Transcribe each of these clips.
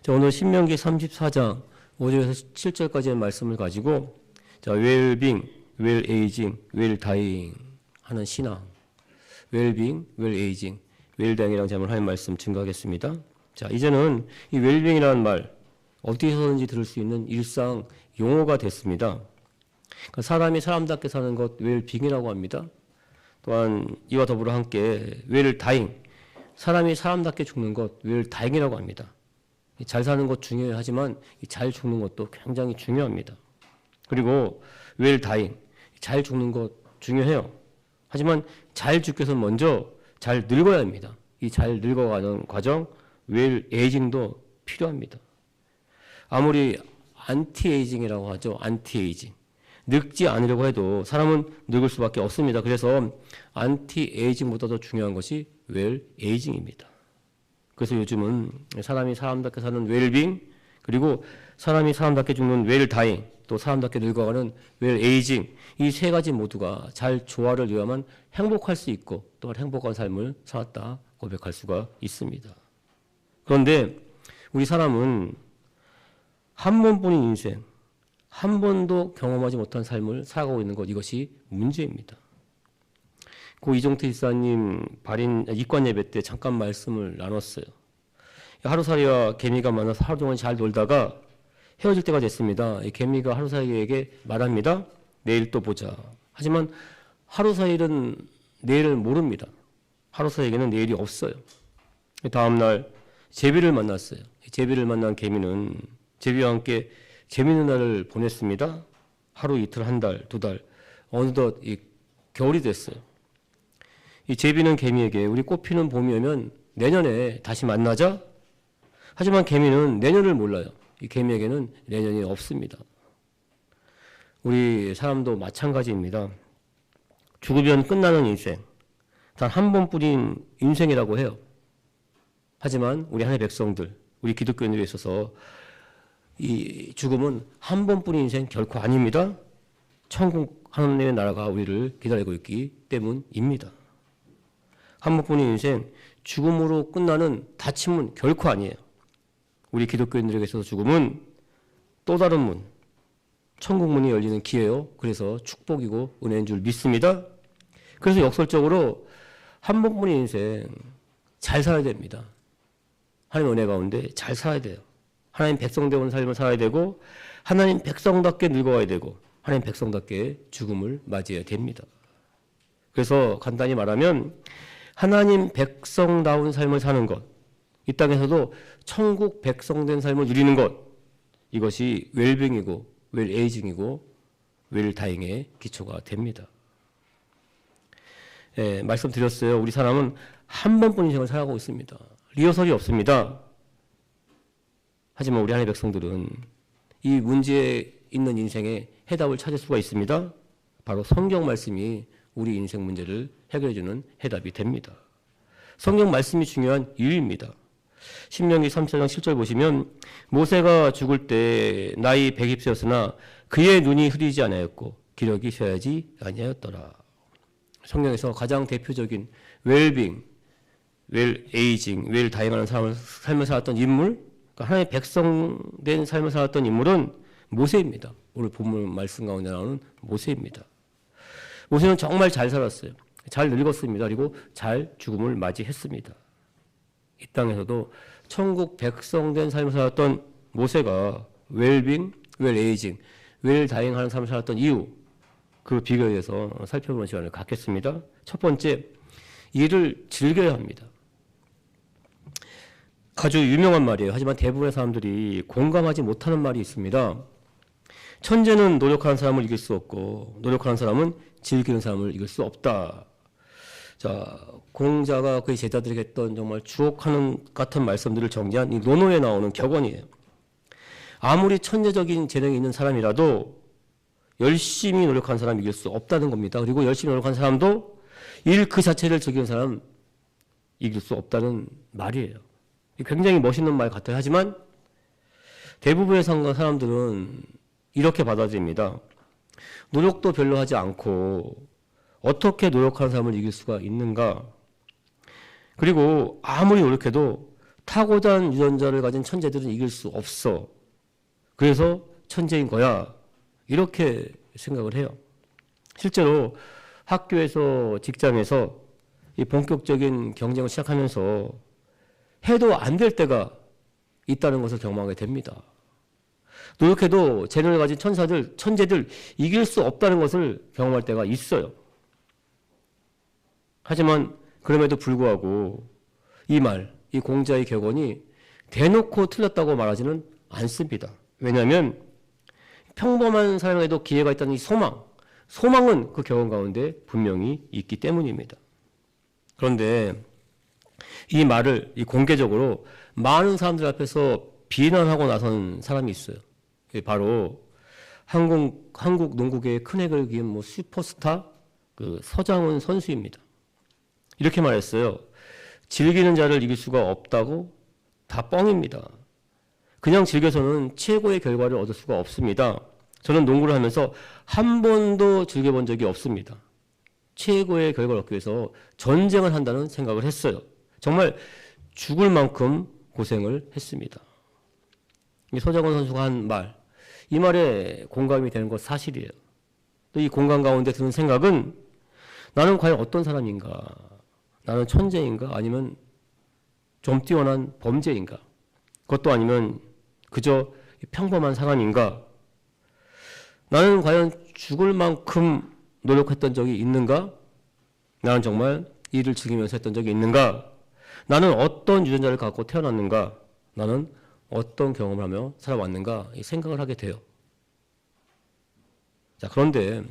자, 오늘 신명기 34장 5절에서 7절까지의 말씀을 가지고 자, 웰빙, 웰에이징, 웰다잉 하는 신앙, 웰빙, 웰에이징, 웰다잉이라는 제목을 하는 말씀 증거하겠습니다. 자, 이제는 이 웰빙이라는 말 어디서든지 들을 수 있는 일상 용어가 됐습니다. 그러니까 사람이 사람답게 사는 것 웰빙이라고 합니다. 또한 이와 더불어 함께 웰다잉, 사람이 사람답게 죽는 것 웰다잉이라고 합니다. 잘 사는 것 중요하지만 잘 죽는 것도 굉장히 중요합니다. 그리고 웰다잉, 잘 죽는 것 중요해요. 하지만 잘 죽기 위해서 먼저 잘 늙어야 합니다. 이 잘 늙어가는 과정, 웰에이징도 필요합니다. 아무리 안티에이징이라고 하죠. 안티에이징. 늙지 않으려고 해도 사람은 늙을 수밖에 없습니다. 그래서 안티에이징보다 더 중요한 것이 웰에이징입니다. 그래서 요즘은 사람이 사람답게 사는 웰빙, 그리고 사람이 사람답게 죽는 웰다잉, 또 사람답게 늙어가는 웰에이징, 이 세 가지 모두가 잘 조화를 이루어야만 행복할 수 있고 또한 행복한 삶을 살았다 고백할 수가 있습니다. 그런데 우리 사람은 한 번뿐인 인생, 한 번도 경험하지 못한 삶을 살아가고 있는 것, 이것이 문제입니다. 고 이종태 집사님 입관 예배 때 잠깐 말씀을 나눴어요. 하루살이와 개미가 만나서 하루 동안 잘 놀다가 헤어질 때가 됐습니다. 이 개미가 하루살이에게 말합니다. 내일 또 보자. 하지만 하루살이는 내일을 모릅니다. 하루살이에게는 내일이 없어요. 다음날 제비를 만났어요. 제비를 만난 개미는 제비와 함께 재미있는 날을 보냈습니다. 하루, 이틀, 한 달, 두 달. 어느덧 이 겨울이 됐어요. 이 제비는 개미에게 우리 꽃피는 봄이 오면 내년에 다시 만나자. 하지만 개미는 내년을 몰라요. 이 개미에게는 내년이 없습니다. 우리 사람도 마찬가지입니다. 죽으면 끝나는 인생, 단 한 번뿐인 인생이라고 해요. 하지만 우리 하나님의 백성들, 우리 기독교인들에 있어서 이 죽음은 한 번뿐인 인생 결코 아닙니다. 천국 하나님의 나라가 우리를 기다리고 있기 때문입니다. 한 번뿐인 인생, 죽음으로 끝나는 닫힘은 결코 아니에요. 우리 기독교인들에게 있어서 죽음은 또 다른 문, 천국 문이 열리는 기회요. 그래서 축복이고 은혜인 줄 믿습니다. 그래서 역설적으로 한 번뿐인 인생 잘 살아야 됩니다. 하나님 은혜 가운데 잘 살아야 돼요. 하나님 백성되는 삶을 살아야 되고 하나님 백성답게 늙어가야 되고 하나님 백성답게 죽음을 맞이해야 됩니다. 그래서 간단히 말하면 하나님 백성다운 삶을 사는 것, 이 땅에서도 천국 백성된 삶을 누리는 것, 이것이 웰빙이고 웰에이징이고 웰다잉의 기초가 됩니다. 예, 말씀드렸어요. 우리 사람은 한 번뿐인 인생을 살아가고 있습니다. 리허설이 없습니다. 하지만 우리 하나님의 백성들은 이 문제에 있는 인생에 해답을 찾을 수가 있습니다. 바로 성경 말씀이 우리 인생 문제를 해결해주는 해답이 됩니다. 성경 말씀이 중요한 이유입니다. 신명기 34장 7절 보시면 모세가 죽을 때 나이 120세였으나 그의 눈이 흐리지 아니하였고 기력이 쇠하지 아니하였더라. 성경에서 가장 대표적인 웰빙, 웰에이징, 웰다잉하는 삶을 살았던 인물, 그러니까 하나님의 백성된 삶을 살았던 인물은 모세입니다. 오늘 본문 말씀 가운데 나오는 모세입니다. 모세는 정말 잘 살았어요. 잘 늙었습니다. 그리고 잘 죽음을 맞이했습니다. 이 땅에서도 천국 백성된 삶을 살았던 모세가 웰빙, 웰에이징, 웰다잉하는 삶을 살았던 이유, 그 비결에 대해서 살펴보는 시간을 갖겠습니다. 첫 번째, 일을 즐겨야 합니다. 아주 유명한 말이에요. 하지만 대부분의 사람들이 공감하지 못하는 말이 있습니다. 천재는 노력하는 사람을 이길 수 없고 노력하는 사람은 즐기는 사람을 이길 수 없다. 자, 공자가 그의 제자들에게 했던 정말 주옥하는 같은 말씀들을 정리한 이 논어에 나오는 격언이에요. 아무리 천재적인 재능이 있는 사람이라도 열심히 노력하는 사람이 이길 수 없다는 겁니다. 그리고 열심히 노력하는 사람도 일 그 자체를 즐기는 사람 이길 수 없다는 말이에요. 굉장히 멋있는 말 같아요. 하지만 대부분의 사람들은 이렇게 받아들입니다. 노력도 별로 하지 않고 어떻게 노력하는 사람을 이길 수가 있는가? 그리고 아무리 노력해도 탁월한 유전자를 가진 천재들은 이길 수 없어. 그래서 천재인 거야. 이렇게 생각을 해요. 실제로 학교에서 직장에서 이 본격적인 경쟁을 시작하면서 해도 안 될 때가 있다는 것을 경험하게 됩니다. 노력해도 재능을 가진 천재들 이길 수 없다는 것을 경험할 때가 있어요. 하지만 그럼에도 불구하고 이 공자의 격언이 대놓고 틀렸다고 말하지는 않습니다. 왜냐하면 평범한 사람에도 기회가 있다는 이 소망은 그 격언 가운데 분명히 있기 때문입니다. 그런데 이 말을 공개적으로 많은 사람들 앞에서 비난하고 나선 사람이 있어요. 바로 한국 농구계의 큰 핵을 그은 슈퍼스타 서장훈 선수입니다. 이렇게 말했어요. 즐기는 자를 이길 수가 없다고 다 뻥입니다. 그냥 즐겨서는 최고의 결과를 얻을 수가 없습니다. 저는 농구를 하면서 한 번도 즐겨본 적이 없습니다. 최고의 결과를 얻기 위해서 전쟁을 한다는 생각을 했어요. 정말 죽을 만큼 고생을 했습니다. 이 서장훈 선수가 한 말, 이 말에 공감이 되는 것 사실이에요. 또 이 공감 가운데 드는 생각은 나는 과연 어떤 사람인가? 나는 천재인가? 아니면 좀 뛰어난 범죄인가? 그것도 아니면 그저 평범한 사람인가? 나는 과연 죽을 만큼 노력했던 적이 있는가? 나는 정말 일을 즐기면서 했던 적이 있는가? 나는 어떤 유전자를 갖고 태어났는가? 나는 어떤 경험을 하며 살아왔는가? 이 생각을 하게 돼요. 자, 그런데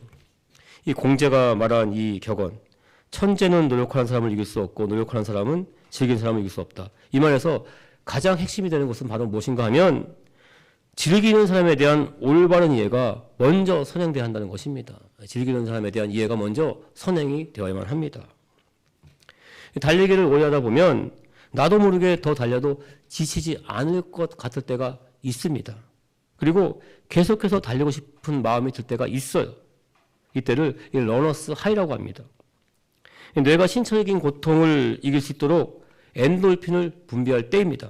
이 공자가 말한 이 격언, 천재는 노력하는 사람을 이길 수 없고 노력하는 사람은 즐기는 사람을 이길 수 없다. 이 말에서 가장 핵심이 되는 것은 바로 무엇인가 하면 즐기는 사람에 대한 올바른 이해가 먼저 선행돼야 한다는 것입니다. 즐기는 사람에 대한 이해가 먼저 선행이 되어야만 합니다. 달리기를 오래 하다 보면 나도 모르게 더 달려도 지치지 않을 것 같을 때가 있습니다. 그리고 계속해서 달리고 싶은 마음이 들 때가 있어요. 이때를 러너스 하이라고 합니다. 뇌가 신체적인 고통을 이길 수 있도록 엔돌핀을 분비할 때입니다.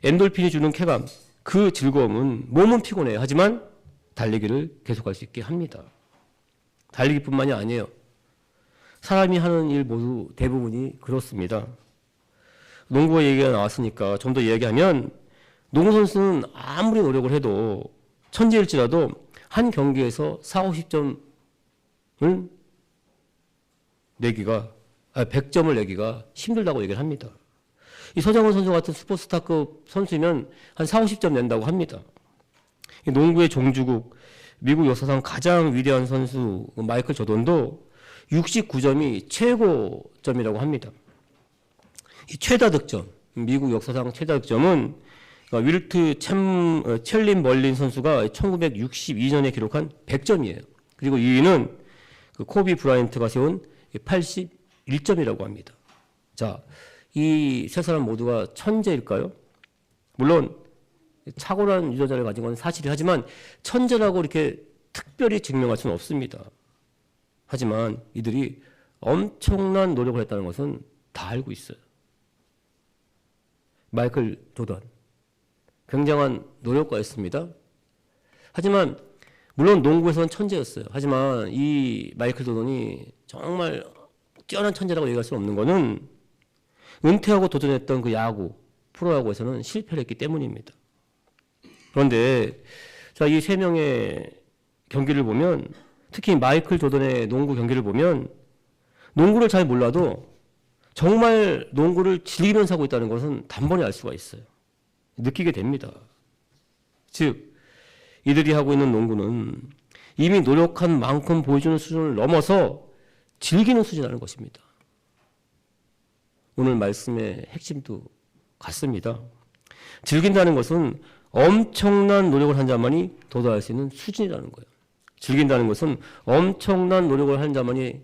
엔돌핀이 주는 쾌감, 그 즐거움은 몸은 피곤해요. 하지만 달리기를 계속할 수 있게 합니다. 달리기뿐만이 아니에요. 사람이 하는 일 모두 대부분이 그렇습니다. 농구 얘기가 나왔으니까 좀 더 이야기하면 농구 선수는 아무리 노력을 해도 천재일지라도 한 경기에서 40, 50점을 내기가 100점을 내기가 힘들다고 얘기를 합니다. 이 서장훈 선수 같은 슈퍼스타급 선수면 한 40, 50점 낸다고 합니다. 이 농구의 종주국 미국 역사상 가장 위대한 선수 마이클 조던도 69점이 최고점이라고 합니다. 이 최다 득점, 미국 역사상 최다 득점은 윌트 첼린 멀린 선수가 1962년에 기록한 100점이에요. 그리고 2위는 코비 브라이언트가 세운 81점이라고 합니다. 자, 이 세 사람 모두가 천재일까요? 물론 탁월한 유전자를 가진 건 사실이 하지만 천재라고 이렇게 특별히 증명할 수는 없습니다. 하지만 이들이 엄청난 노력을 했다는 것은 다 알고 있어요. 마이클 조던, 굉장한 노력가였습니다. 하지만 물론 농구에서는 천재였어요. 하지만 이 마이클 조던이 정말 뛰어난 천재라고 얘기할 수 없는 것은 은퇴하고 도전했던 그 야구, 프로야구에서는 실패를 했기 때문입니다. 그런데 자, 이 세 명의 경기를 보면 특히 마이클 조던의 농구 경기를 보면 농구를 잘 몰라도 정말 농구를 즐기면서 하고 있다는 것은 단번에 알 수가 있어요. 느끼게 됩니다. 즉 이들이 하고 있는 농구는 이미 노력한 만큼 보여주는 수준을 넘어서 즐기는 수준이라는 것입니다. 오늘 말씀의 핵심도 같습니다. 즐긴다는 것은 엄청난 노력을 한 자만이 도달할 수 있는 수준이라는 거예요. 즐긴다는 것은 엄청난 노력을 한 자만이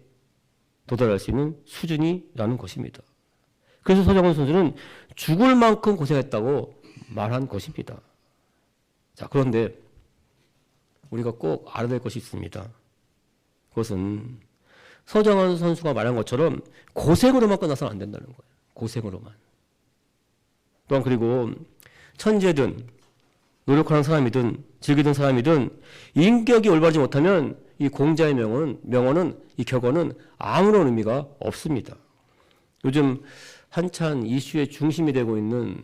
도달할 수 있는 수준이라는 것입니다. 그래서 서장훈 선수는 죽을 만큼 고생했다고 말한 것입니다. 자, 그런데 우리가 꼭 알아야 될 것이 있습니다. 그것은 서장훈 선수가 말한 것처럼 고생으로만 끝나서는 안 된다는 거예요. 고생으로만. 또한 그리고 천재든 노력하는 사람이든 즐기던 사람이든 인격이 올바르지 못하면 이 공자의 명언은 이 격언은 아무런 의미가 없습니다. 요즘 한창 이슈의 중심이 되고 있는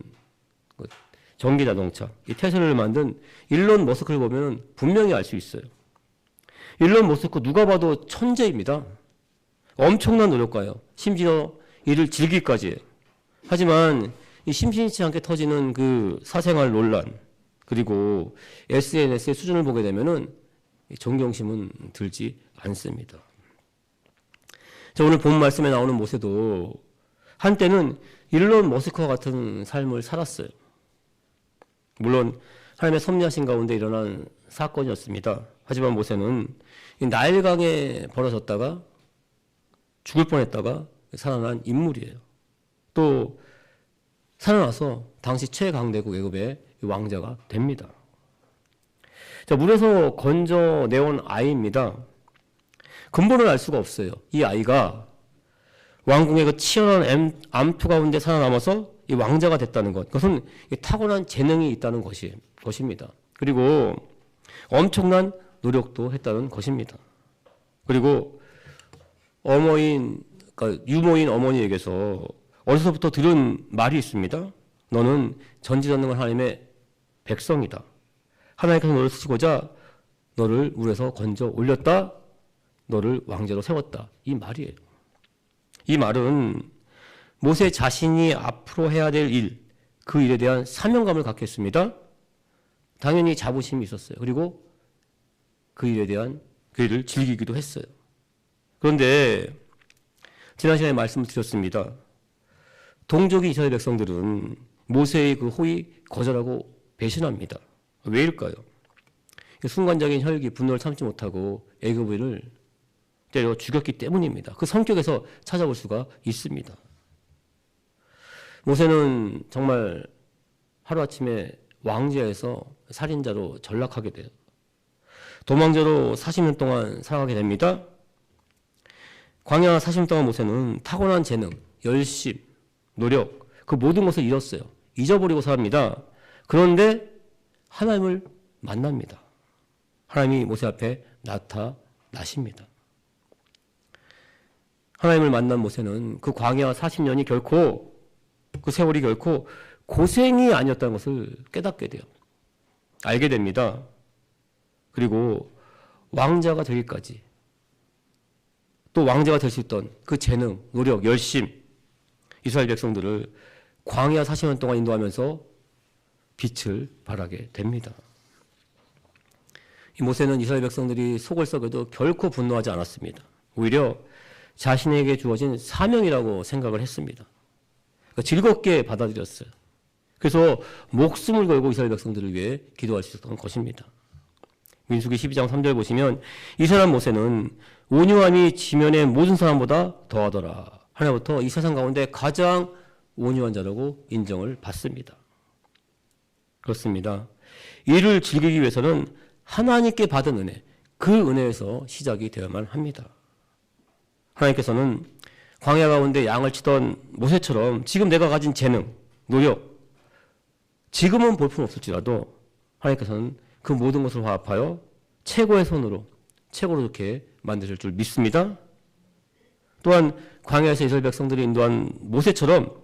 전기 자동차, 이 테슬라를 만든 일론 머스크를 보면 분명히 알 수 있어요. 일론 머스크 누가 봐도 천재입니다. 엄청난 노력가예요. 심지어 이를 즐기기까지 해요. 하지만 이 심심치 않게 터지는 그 사생활 논란, 그리고 SNS의 수준을 보게 되면은 존경심은 들지 않습니다. 자, 오늘 본 말씀에 나오는 모세도 한때는 일론 머스크와 같은 삶을 살았어요. 물론 하나님의 섭리하신 가운데 일어난 사건이었습니다. 하지만 모세는 나일강에 벌어졌다가 죽을 뻔했다가 살아난 인물이에요. 또 살아나서 당시 최강대국 애굽의 왕자가 됩니다. 자, 물에서 건져내온 아이입니다. 근본을 알 수가 없어요. 이 아이가 왕궁의 그 치열한 암투 가운데 살아남아서 이 왕자가 됐다는 것. 그것은 타고난 재능이 있다는 것입니다. 그리고 엄청난 노력도 했다는 것입니다. 그리고 그러니까 유모인 어머니에게서 어디서부터 들은 말이 있습니다. 너는 전지전능한 하나님의 백성이다. 하나님께서 너를 쓰시고자 너를 물에서 건져 올렸다. 너를 왕자로 세웠다. 이 말이에요. 이 말은 모세 자신이 앞으로 해야 될 일, 그 일에 대한 사명감을 갖게 했습니다. 당연히 자부심이 있었어요. 그리고 그 일에 대한 그 일을 즐기기도 했어요. 그런데 지난 시간에 말씀을 드렸습니다. 동족이 이스라엘 백성들은 모세의 그 호의 거절하고 배신합니다. 왜일까요? 순간적인 혈기, 분노를 참지 못하고 애굽인을 때려 죽였기 때문입니다. 그 성격에서 찾아볼 수가 있습니다. 모세는 정말 하루아침에 왕좌에서 살인자로 전락하게 돼요. 도망자로 40년 동안 살아가게 됩니다. 광야 40년 동안 모세는 타고난 재능, 열심, 노력, 그 모든 것을 잃었어요. 잊어버리고 삽니다. 그런데 하나님을 만납니다. 하나님이 모세 앞에 나타나십니다. 하나님을 만난 모세는 그 광야 40년이 결코, 그 세월이 결코 고생이 아니었다는 것을 깨닫게 돼요. 알게 됩니다. 그리고 왕자가 되기까지, 또 왕자가 될 수 있던 그 재능, 노력, 열심, 이스라엘 백성들을 광야 40년 동안 인도하면서 빛을 발하게 됩니다. 이 모세는 이스라엘 백성들이 속을 썩여도 결코 분노하지 않았습니다. 오히려 자신에게 주어진 사명이라고 생각을 했습니다. 그러니까 즐겁게 받아들였어요. 그래서 목숨을 걸고 이스라엘 백성들을 위해 기도할 수 있었던 것입니다. 민수기 12장 3절 보시면 이 사람 모세는 온유함이 지면의 모든 사람보다 더하더라. 하나님부터 이 세상 가운데 가장 온유한 자라고 인정을 받습니다. 그렇습니다. 이를 즐기기 위해서는 하나님께 받은 은혜, 그 은혜에서 시작이 되어야만 합니다. 하나님께서는 광야 가운데 양을 치던 모세처럼 지금 내가 가진 재능, 노력, 지금은 볼품 없을지라도 하나님께서는 그 모든 것을 화합하여 최고의 손으로 최고로 좋게 만드실 줄 믿습니다. 또한 광야에서 이스라엘 백성들이 인도한 모세처럼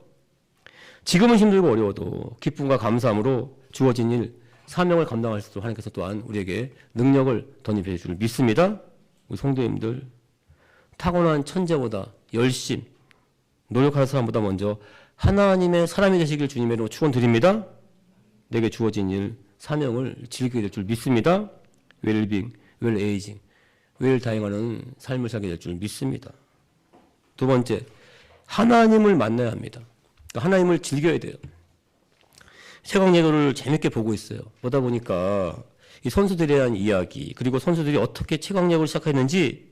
지금은 힘들고 어려워도 기쁨과 감사함으로 주어진 일, 사명을 감당할 수 있도록 하나님께서 또한 우리에게 능력을 덧입혀 줄 믿습니다. 우리 성도님들, 타고난 천재보다 열심, 노력하는 사람보다 먼저 하나님의 사람이 되시길 주님의 이름으로 축원드립니다. 내게 주어진 일, 사명을 즐기게 될 줄 믿습니다. 웰빙, 웰에이징, 웰다잉하는 삶을 살게 될 줄 믿습니다. 두 번째, 하나님을 만나야 합니다. 하나님을 즐겨야 돼요. 세강 예도를 재밌게 보고 있어요. 보다 보니까 이 선수들에 대한 이야기, 그리고 선수들이 어떻게 최강 야구를 시작했는지,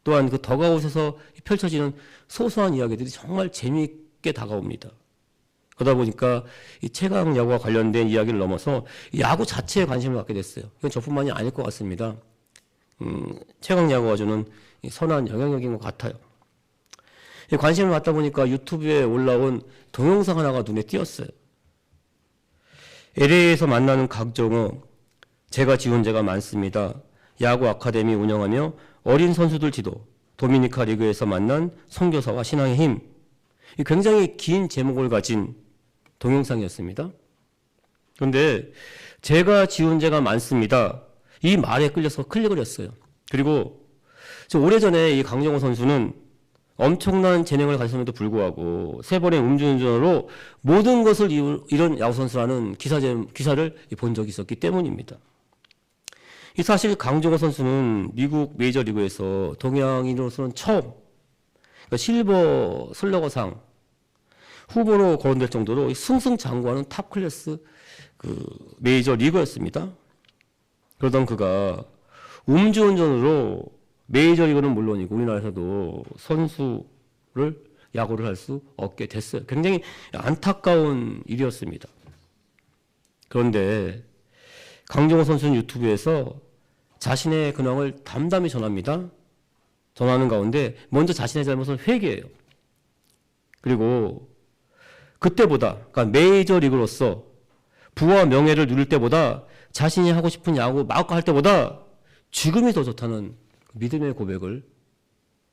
또한 그 더가웃에서 펼쳐지는 소소한 이야기들이 정말 재미있게 다가옵니다. 그러다 보니까 이 최강 야구와 관련된 이야기를 넘어서 야구 자체에 관심을 갖게 됐어요. 이건 저뿐만이 아닐 것 같습니다. 최강 야구가 주는 선한 영향력인 것 같아요. 관심을 갖다 보니까 유튜브에 올라온 동영상 하나가 눈에 띄었어요. LA에서 만나는 강정호, 제가 지원 제가 많습니다. 야구 아카데미 운영하며 어린 선수들 지도, 도미니카 리그에서 만난 선교사와 신앙의 힘. 굉장히 긴 제목을 가진 동영상이었습니다. 그런데 제가 지은 죄가 많습니다. 이 말에 끌려서 클릭을 했어요. 그리고 오래전에 이 강정호 선수는 엄청난 재능을 가졌음에도 불구하고 3번의 음주운전으로 모든 것을 잃은 야구선수라는 기사를 본 적이 있었기 때문입니다. 이 사실 강정호 선수는 미국 메이저리그에서 동양인으로서는 처음 그러니까 실버 슬러거상 후보로 거론될 정도로 승승장구하는 탑 클래스 메이저 리그였습니다. 그러던 그가 음주운전으로 메이저 리그는 물론이고 우리나라에서도 선수를 야구를 할 수 없게 됐어요. 굉장히 안타까운 일이었습니다. 그런데 강정호 선수는 유튜브에서 자신의 근황을 담담히 전합니다. 전하는 가운데 먼저 자신의 잘못을 회개해요. 그리고 그때보다 그러니까 메이저 리그로서 부와 명예를 누릴 때보다 자신이 하고 싶은 야구 마음껏 할 때보다 지금이 더 좋다는 믿음의 고백을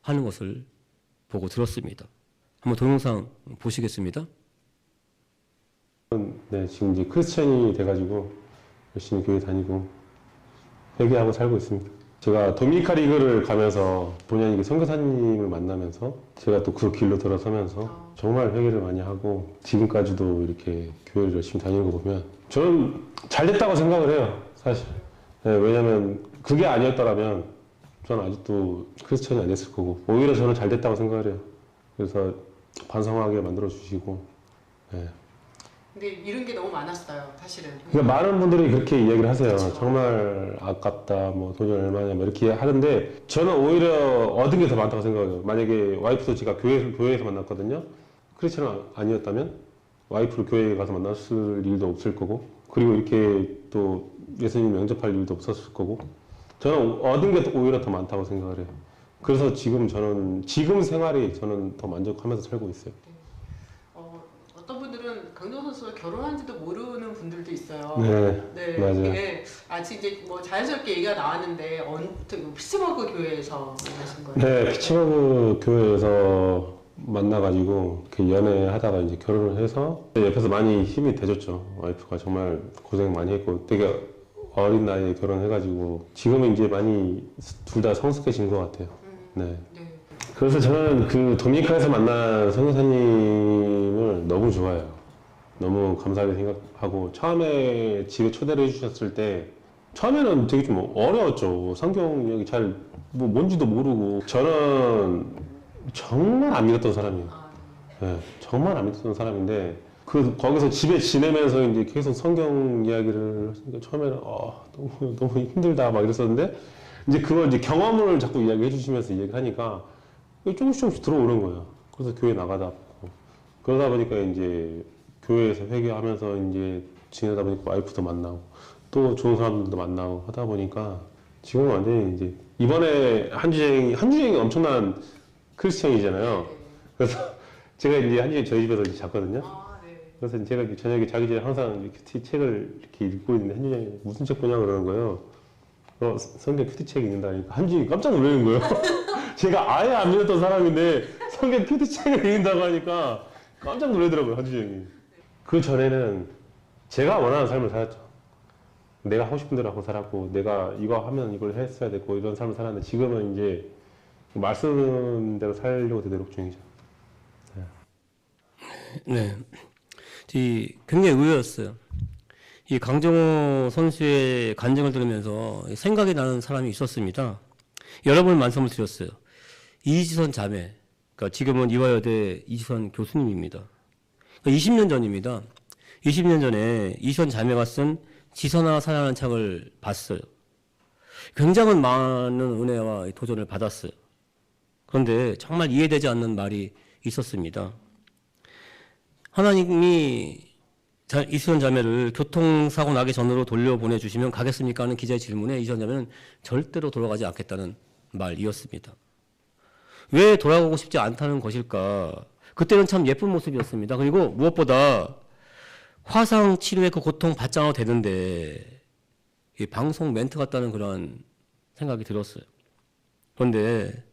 하는 것을 보고 들었습니다. 한번 동영상 보시겠습니다. 네, 지금 이제 크리스천이 돼가지고 열심히 교회 다니고 회개하고 살고 있습니다. 제가 도미니카 리그를 가면서 본의 아니게 선교사님을 만나면서 제가 또 그 길로 들어서면서 정말 회개를 많이 하고 지금까지도 이렇게 교회를 열심히 다니는 거 보면 저는 잘 됐다고 생각을 해요, 사실. 네, 왜냐면 그게 아니었더라면 저는 아직도 크리스천이 안 됐을 거고 오히려 저는 잘 됐다고 생각을 해요. 그래서 반성하게 만들어 주시고. 네. 근데 이런 게 너무 많았어요, 사실은. 그러니까 많은 분들이 그렇게 이야기를 하세요. 그렇죠. 정말 아깝다, 뭐 돈이 얼마냐, 뭐 이렇게 하는데 저는 오히려 얻은 게 더 많다고 생각해요. 만약에 와이프도 제가 교회에서 만났거든요. 크리스천은 아니었다면 와이프를 교회에 가서 만났을 일도 없을 거고, 그리고 이렇게 또 예수님 영접할 일도 없었을 거고, 저는 얻은 게 오히려 더 많다고 생각을 해요. 그래서 지금 생활이 저는 더 만족하면서 살고 있어요. 어떤 분들은 강정호 선수가 결혼한지도 모르는 분들도 있어요. 네, 맞아요. 네, 아직 이제 뭐 자연스럽게 얘기가 나왔는데 피츠버그 교회에서 만나신 거예요? 네, 피츠버그 교회에서 만나가지고 이렇게 연애하다가 이제 결혼을 해서 옆에서 많이 힘이 돼줬죠. 와이프가 정말 고생 많이 했고 되게 어린 나이에 결혼해가지고 지금은 이제 많이 둘 다 성숙해진 것 같아요. 네. 그래서 저는 그 도미니카에서 만난 선교사님을 너무 좋아해요. 너무 감사하게 생각하고 처음에 집에 초대를 해주셨을 때 처음에는 되게 좀 어려웠죠. 성경력이 잘 뭐 뭔지도 모르고 저는 정말 안 믿었던 사람이에요. 네, 정말 안 믿었던 사람인데 거기서 집에 지내면서 이제 계속 성경 이야기를 하시니까 처음에는 너무 힘들다 막 이랬었는데 이제 그걸 이제 경험을 자꾸 이야기해 주시면서 얘기하니까 조금씩 들어오는 거예요. 그래서 교회 나가다 보고 그러다 보니까 이제 교회에서 회개하면서 이제 지내다 보니까 와이프도 만나고 또 좋은 사람들도 만나고 하다 보니까 지금은 완전히 이제 이번에 한주영이 엄청난 크리스천이잖아요. 그래서 제가 이제 한주영 저희 집에서 이제 잤거든요. 그래서 제가 저녁에 자기 전에 항상 이렇게 책을 이렇게 읽고 있는데 한주영이 무슨 책 보냐 그러는 거예요. 성경 큐티책이 있는다니까 한주영이 깜짝 놀라는 거예요. 제가 아예 안 믿었던 사람인데 성경 큐티책을 읽는다고 하니까 깜짝 놀라더라고요, 한주영이. 그 전에는 제가 원하는 삶을 살았죠. 내가 하고 싶은 대로 하고 살았고 내가 이거 하면 이걸 했어야 됐고 이런 삶을 살았는데 지금은 이제 말씀대로 살려고 노력 중이죠. 네. 굉장히 의외였어요. 이 강정호 선수의 간증을 들으면서 생각이 나는 사람이 있었습니다. 여러 번 말씀을 드렸어요. 이지선 자매, 그러니까 지금은 이화여대 이지선 교수님입니다. 그러니까 20년 전입니다. 20년 전에 이지선 자매가 쓴 지선아 사랑하는 책을 봤어요. 굉장히 많은 은혜와 도전을 받았어요. 그런데 정말 이해되지 않는 말이 있었습니다. 하나님이 이지선 자매를 교통사고 나기 전으로 돌려보내주시면 가겠습니까? 하는 기자의 질문에 이지선 자매는 절대로 돌아가지 않겠다는 말이었습니다. 왜 돌아가고 싶지 않다는 것일까? 그때는 참 예쁜 모습이었습니다. 그리고 무엇보다 화상 치료에 그 고통 받지 않아도 되는데 이 방송 멘트 같다는 그런 생각이 들었어요. 그런데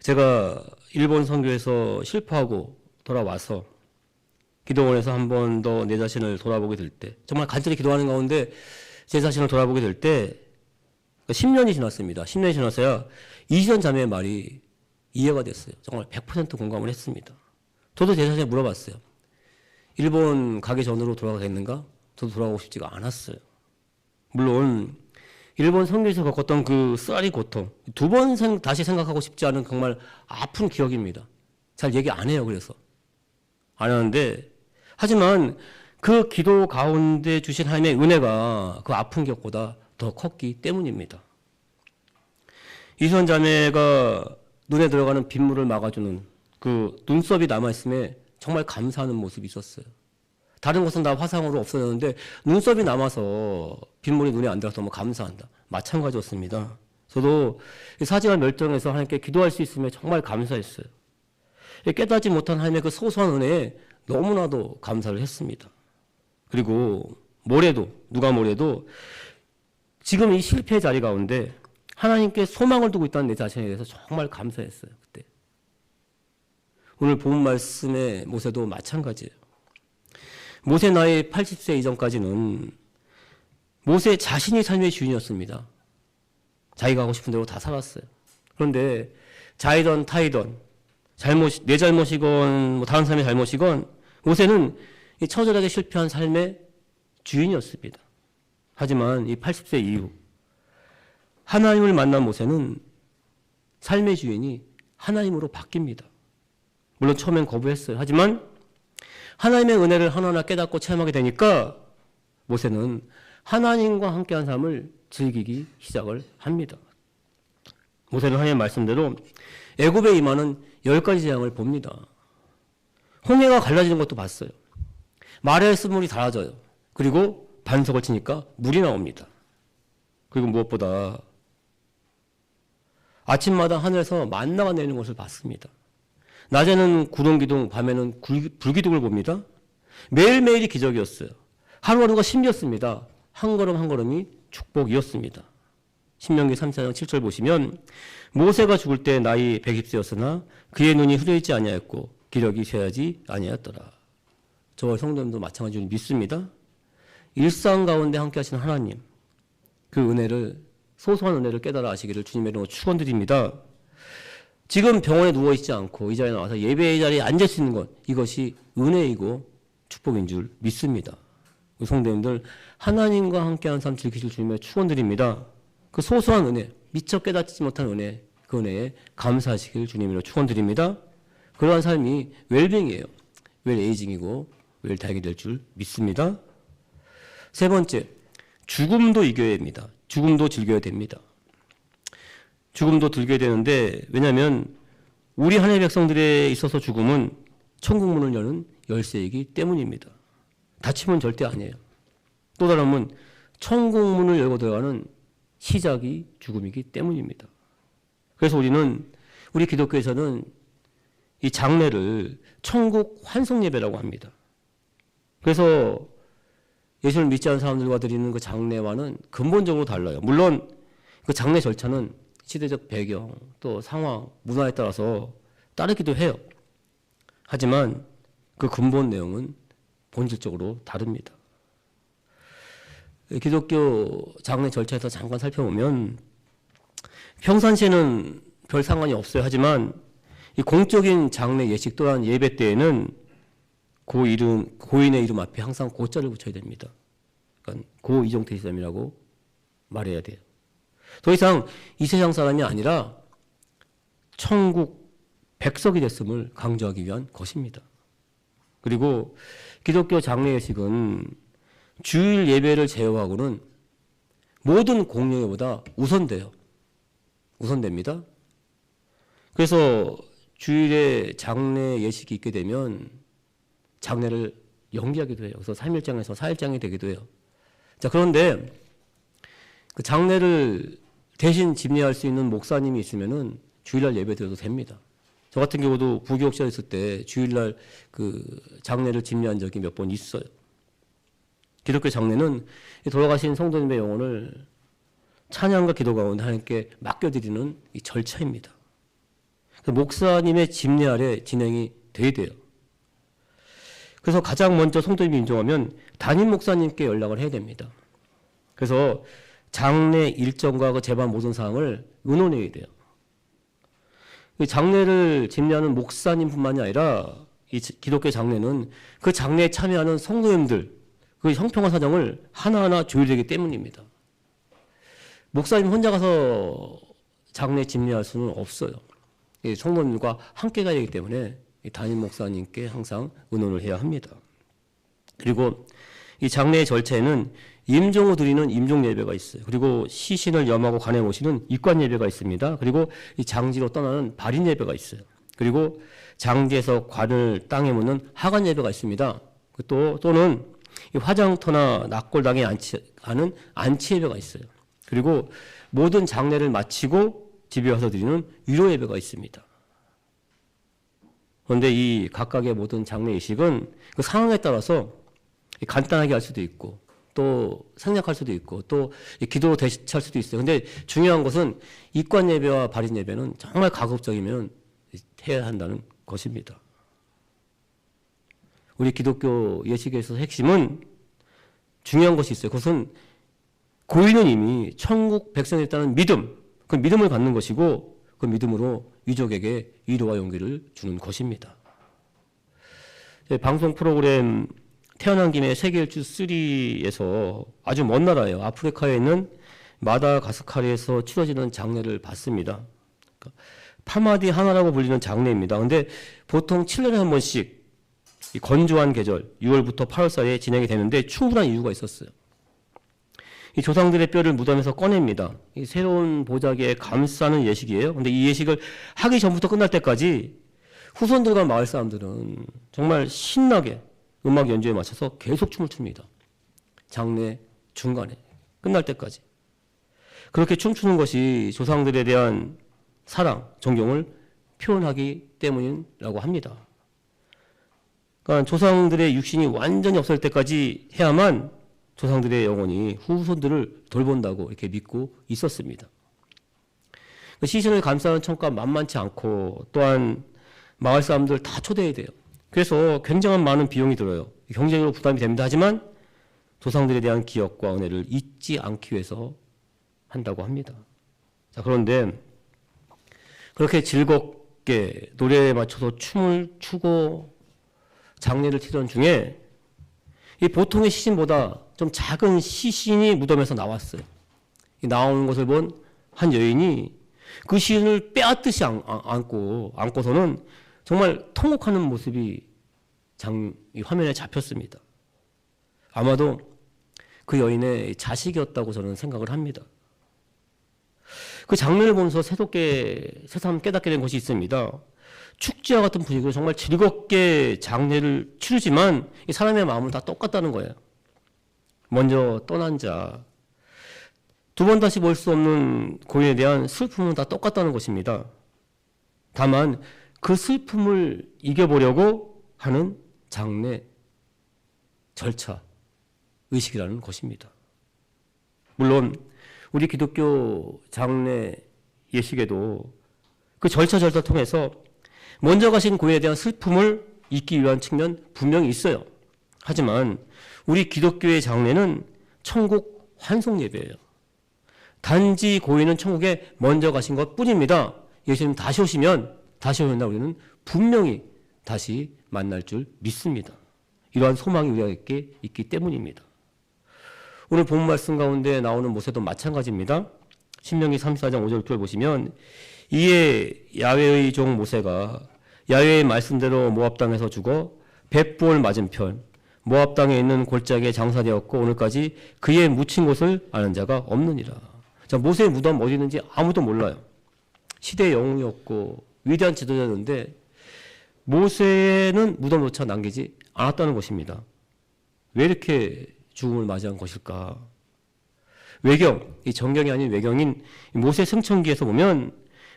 제가 일본 선교에서 실파하고 돌아와서 기도원에서 한 번 더 내 자신을 돌아보게 될 때, 정말 간절히 기도하는 가운데 제 자신을 돌아보게 될 때 10년이 지났습니다. 10년이 지나서야 이시연 자매의 말이 이해가 됐어요. 정말 100% 공감을 했습니다. 저도 제 자신에 물어봤어요. 일본 가기 전으로 돌아가겠는가? 저도 돌아가고 싶지가 않았어요. 물론 일본 선교에서 겪었던 그 쓰라리 고통, 두 번 다시 생각하고 싶지 않은 정말 아픈 기억입니다. 잘 얘기 안 해요. 그래서 안 하는데, 하지만 그 기도 가운데 주신 하나님의 은혜가 그 아픈 기억보다 더 컸기 때문입니다. 이수연 자매가 눈에 들어가는 빗물을 막아주는 그 눈썹이 남아있음에 정말 감사하는 모습이 있었어요. 다른 것은 다 화상으로 없어졌는데 눈썹이 남아서 빗물이 눈에 안 들어서 너무 감사한다. 마찬가지였습니다. 저도 이 사지가 멸종해서 하나님께 기도할 수 있음에 정말 감사했어요. 깨닫지 못한 하나님의 그 소소한 은혜에 너무나도 감사를 했습니다. 그리고 누가 뭐래도 지금 이 실패의 자리 가운데 하나님께 소망을 두고 있다는 내 자신에 대해서 정말 감사했어요. 그때. 오늘 본 말씀의 모세도 마찬가지예요. 모세 나이 80세 이전까지는 모세 자신이 삶의 주인이었습니다. 자기가 하고 싶은 대로 다 살았어요. 그런데 자이던 타이던 내 잘못이건 뭐 다른 사람의 잘못이건 모세는 이 처절하게 실패한 삶의 주인이었습니다. 하지만 이 80세 이후 하나님을 만난 모세는 삶의 주인이 하나님으로 바뀝니다. 물론 처음엔 거부했어요. 하지만 하나님의 은혜를 하나하나 깨닫고 체험하게 되니까 모세는 하나님과 함께한 삶을 즐기기 시작을 합니다. 모세는 하나님의 말씀대로 애굽에 임하는 10가지 재앙을 봅니다. 홍해가 갈라지는 것도 봤어요. 말의 쓴물이 닳아져요. 그리고 반석을 치니까 물이 나옵니다. 그리고 무엇보다 아침마다 하늘에서 만나가 내리는 것을 봤습니다. 낮에는 구름기둥, 밤에는 불기둥을 봅니다. 매일매일이 기적이었어요. 하루하루가 신비였습니다. 한 걸음 한 걸음이 축복이었습니다. 신명기 34장 7절 보시면 모세가 죽을 때 나이 120세였으나 그의 눈이 흐려있지 아니하였고 기력이 쇠하지 아니하였더라. 저와 성도님도 마찬가지로 믿습니다. 일상 가운데 함께 하시는 하나님, 그 은혜를, 소소한 은혜를 깨달아 아시기를 주님의 이름으로 축원드립니다. 지금 병원에 누워있지 않고 이 자리에 나와서 예배의 자리에 앉을 수 있는 것, 이것이 은혜이고 축복인 줄 믿습니다. 우리 성도님들, 하나님과 함께하는 삶 즐기실 주님의 축원드립니다. 그 소소한 은혜, 미처 깨닫지 못한 은혜, 그 은혜에 감사하시길 주님으로 축원드립니다. 그러한 삶이 웰빙이에요. 웰에이징이고 웰다이잉이 될 줄 믿습니다. 세 번째, 죽음도 이겨야 됩니다. 죽음도 즐겨야 됩니다. 죽음도 즐겨야 되는데, 왜냐하면 우리 하나님의 백성들에 있어서 죽음은 천국문을 여는 열쇠이기 때문입니다. 닫히면 절대 아니에요. 또 다른 문, 천국문을 열고 들어가는 시작이 죽음이기 때문입니다. 그래서 우리 기독교에서는 이 장례를 천국 환송 예배라고 합니다. 그래서 예수를 믿지 않는 사람들과 드리는 그 장례와는 근본적으로 달라요. 물론 그 장례 절차는 시대적 배경, 또 상황, 문화에 따라서 따르기도 해요. 하지만 그 근본 내용은 본질적으로 다릅니다. 기독교 장례 절차에서 잠깐 살펴보면 평상시에는 별 상관이 없어요. 하지만 이 공적인 장례 예식 또한 예배 때에는 고인의 이름 앞에 항상 고자를 붙여야 됩니다. 그러니까 고 이종태 집사님이라고 말해야 돼요. 더 이상 이 세상 사람이 아니라 천국 백석이 됐음을 강조하기 위한 것입니다. 그리고 기독교 장례 예식은 주일 예배를 제어하고는 모든 공예보다 우선돼요. 우선됩니다. 그래서 주일에 장례 예식이 있게 되면 장례를 연기하기도 해요. 그래서 3일장에서 4일장이 되기도 해요. 자, 그런데 그 장례를 대신 집례할 수 있는 목사님이 있으면은 주일날 예배 드려도 됩니다. 저 같은 경우도 부교육자 있을 때 주일날 그 장례를 집례한 적이 몇 번 있어요. 기독교 장례는 이 돌아가신 성도님의 영혼을 찬양과 기도 가운데 하나님께 맡겨드리는 이 절차입니다. 목사님의 집례 아래 진행이 돼야 돼요. 그래서 가장 먼저 성도님이 인정하면 담임 목사님께 연락을 해야 됩니다. 그래서 장례 일정과 그 재반 모든 사항을 의논해야 돼요. 장례를 집례하는 목사님뿐만이 아니라 이 기독교 장례는 그 장례에 참여하는 성도님들 그 형평한 사정을 하나하나 조율되기 때문입니다. 목사님 혼자 가서 장례 집례할 수는 없어요. 성도님과 함께 가야 하기 때문에 담임 목사님께 항상 의논을 해야 합니다. 그리고 이 장례의 절차에는 임종을 드리는 임종 예배가 있어요. 그리고 시신을 염하고 관에 모시는 입관 예배가 있습니다. 그리고 이 장지로 떠나는 발인 예배가 있어요. 그리고 장지에서 관을 땅에 묻는 하관 예배가 있습니다. 또는 이 화장터나 낙골당에 하는 안치 예배가 있어요. 그리고 모든 장례를 마치고 집에 와서 드리는 위로 예배가 있습니다. 그런데 이 각각의 모든 장례 의식은 그 상황에 따라서 간단하게 할 수도 있고 또 생략할 수도 있고 또 기도로 대체할 수도 있어요. 근데 중요한 것은 입관 예배와 발인 예배는 정말 가급적이면 해야 한다는 것입니다. 우리 기독교 예식에서 핵심은 중요한 것이 있어요. 그것은 고인은 이미 천국 백성이 있다는 믿음, 그 믿음을 갖는 것이고 그 믿음으로 유족에게 위로와 용기를 주는 것입니다. 방송 프로그램 태어난 김에 세계 일주 3에서 아주 먼 나라예요. 아프리카에 있는 마다가스카르에서 치러지는 장례를 봤습니다. 파마디 하나라고 불리는 장례입니다. 근데 보통 7년에 한 번씩 이 건조한 계절 6월부터 8월 사이에 진행이 되는데 충분한 이유가 있었어요. 이 조상들의 뼈를 무덤에서 꺼냅니다. 이 새로운 보자기에 감싸는 예식이에요. 근데 이 예식을 하기 전부터 끝날 때까지 후손들과 마을 사람들은 정말 신나게 음악 연주에 맞춰서 계속 춤을 춥니다. 장례 중간에 끝날 때까지. 그렇게 춤추는 것이 조상들에 대한 사랑, 존경을 표현하기 때문이라고 합니다. 그러니까 조상들의 육신이 완전히 없을 때까지 해야만 조상들의 영혼이 후손들을 돌본다고 이렇게 믿고 있었습니다. 시신을 감싸는 청가 만만치 않고 또한 마을 사람들 다 초대해야 돼요. 그래서 굉장한 많은 비용이 들어요. 경제적으로 부담이 됩니다. 하지만 조상들에 대한 기억과 은혜를 잊지 않기 위해서 한다고 합니다. 자, 그런데 그렇게 즐겁게 노래에 맞춰서 춤을 추고 장례를 치던 중에 이 보통의 시신보다 좀 작은 시신이 무덤에서 나왔어요. 나오는 것을 본 한 여인이 그 시신을 빼앗듯이 안고서는 정말 통곡하는 모습이 이 화면에 잡혔습니다. 아마도 그 여인의 자식이었다고 저는 생각을 합니다. 그 장면을 보면서 새삼 깨닫게 된 것이 있습니다. 축제와 같은 분위기로 정말 즐겁게 장례를 치르지만 이 사람의 마음은 다 똑같다는 거예요. 먼저 떠난 자, 두 번 다시 볼 수 없는 고인에 대한 슬픔은 다 똑같다는 것입니다. 다만 그 슬픔을 이겨보려고 하는 장례 절차, 의식이라는 것입니다. 물론 우리 기독교 장례 예식에도 그 절차를 통해서 먼저 가신 고인에 대한 슬픔을 잊기 위한 측면 분명히 있어요. 하지만 우리 기독교의 장례는 천국 환송 예배예요. 단지 고인은 천국에 먼저 가신 것 뿐입니다. 예수님 다시 오시는 날 우리는 분명히 다시 만날 줄 믿습니다. 이러한 소망이 우리에게 있기 때문입니다. 오늘 본 말씀 가운데 나오는 모세도 마찬가지입니다. 신명기 34장 5절 6절 보시면 이에 야훼의 종 모세가 야훼의 말씀대로 모압 땅에서 죽어 벳볼 맞은편 모압 땅에 있는 골짜기에 장사되었고 오늘까지 그의 묻힌 곳을 아는 자가 없느니라. 자, 모세의 무덤 어디 있는지 아무도 몰라요. 시대의 영웅이었고 위대한 지도자였는데 모세는 무덤조차 남기지 않았다는 것입니다. 왜 이렇게 죽음을 맞이한 것일까? 외경, 이 정경이 아닌 외경인 모세 승천기에서 보면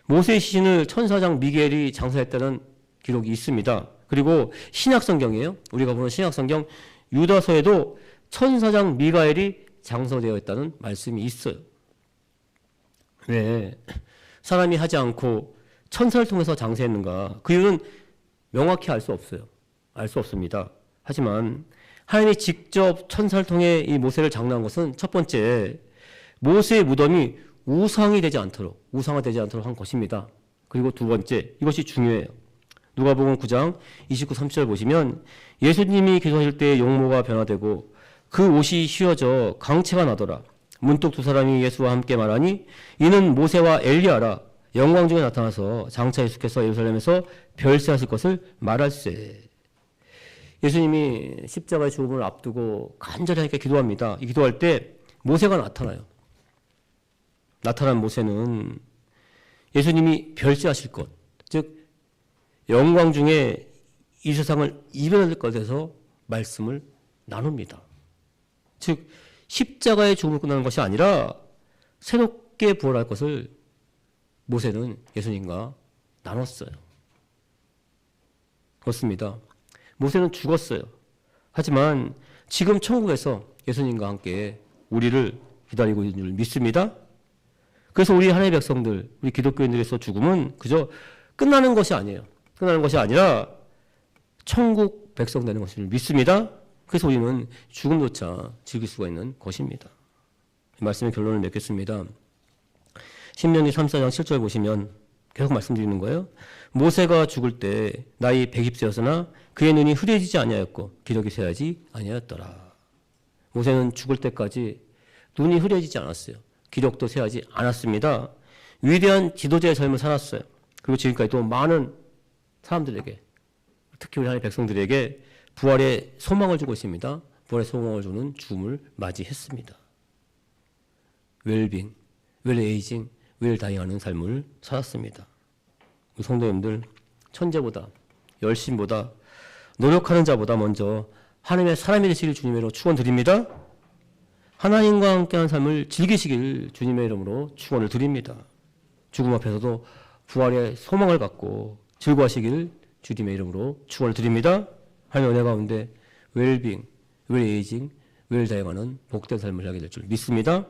모세의 시신을 천사장 미게엘이 장사했다는 기록이 있습니다. 그리고 신약성경이에요. 우리가 보는 신약성경 유다서에도 천사장 미가엘이 장서되어 있다는 말씀이 있어요. 왜 사람이 하지 않고 천사를 통해서 장세했는가? 그 이유는 명확히 알 수 없어요. 알 수 없습니다. 하지만 하나님이 직접 천사를 통해 이 모세를 장려한 것은 첫 번째, 모세의 무덤이 우상화되지 않도록 한 것입니다. 그리고 두 번째, 이것이 중요해요. 누가복음 9장 29, 30절 보시면 예수님이 기도하실 때 용모가 변화되고 그 옷이 휘어져 강체가 나더라. 문득 두 사람이 예수와 함께 말하니 이는 모세와 엘리야라. 영광 중에 나타나서 장차 예수께서 예루살렘에서 별세하실 것을 말할세. 예수님이 십자가의 죽음을 앞두고 간절히 하나님께 기도합니다. 이 기도할 때 모세가 나타나요. 나타난 모세는 예수님이 별세하실 것, 즉 영광 중에 이 세상을 이겨낼 것에서 말씀을 나눕니다. 즉 십자가의 죽음을 끝나는 것이 아니라 새롭게 부활할 것을 모세는 예수님과 나눴어요. 그렇습니다. 모세는 죽었어요. 하지만 지금 천국에서 예수님과 함께 우리를 기다리고 있는 줄 믿습니다. 그래서 우리 하나님의 백성들, 우리 기독교인들에서 죽음은 그저 끝나는 것이 아니에요. 끝나는 것이 아니라 천국 백성 되는 것을 믿습니다. 그래서 우리는 죽음조차 즐길 수가 있는 것입니다. 이 말씀의 결론을 맺겠습니다. 신명기 3, 4장 7절 보시면 계속 말씀드리는 거예요. 모세가 죽을 때 나이 120세였으나 그의 눈이 흐려지지 아니하였고 기력이 쇠하지 아니하였더라. 모세는 죽을 때까지 눈이 흐려지지 않았어요. 기력도 쇠하지 않았습니다. 위대한 지도자의 삶을 살았어요. 그리고 지금까지 또 많은 사람들에게, 특히 우리 하나님의 백성들에게 부활의 소망을 주고 있습니다. 부활의 소망을 주는 죽음을 맞이했습니다. 웰빙, 웰에이징, 웰다잉하는 삶을 살았습니다. 우리 성도님들, 천재보다, 열심보다, 노력하는 자보다 먼저 하나님의 사람이 되시길 주님의 이름으로 축원드립니다. 하나님과 함께하는 삶을 즐기시길 주님의 이름으로 축원을 드립니다. 죽음 앞에서도 부활의 소망을 갖고 즐거워하시길 주님의 이름으로 축원을 드립니다. 하나님의 은혜 가운데 웰빙, 웰에이징, 웰다잉하는 복된 삶을 하게 될 줄 믿습니다.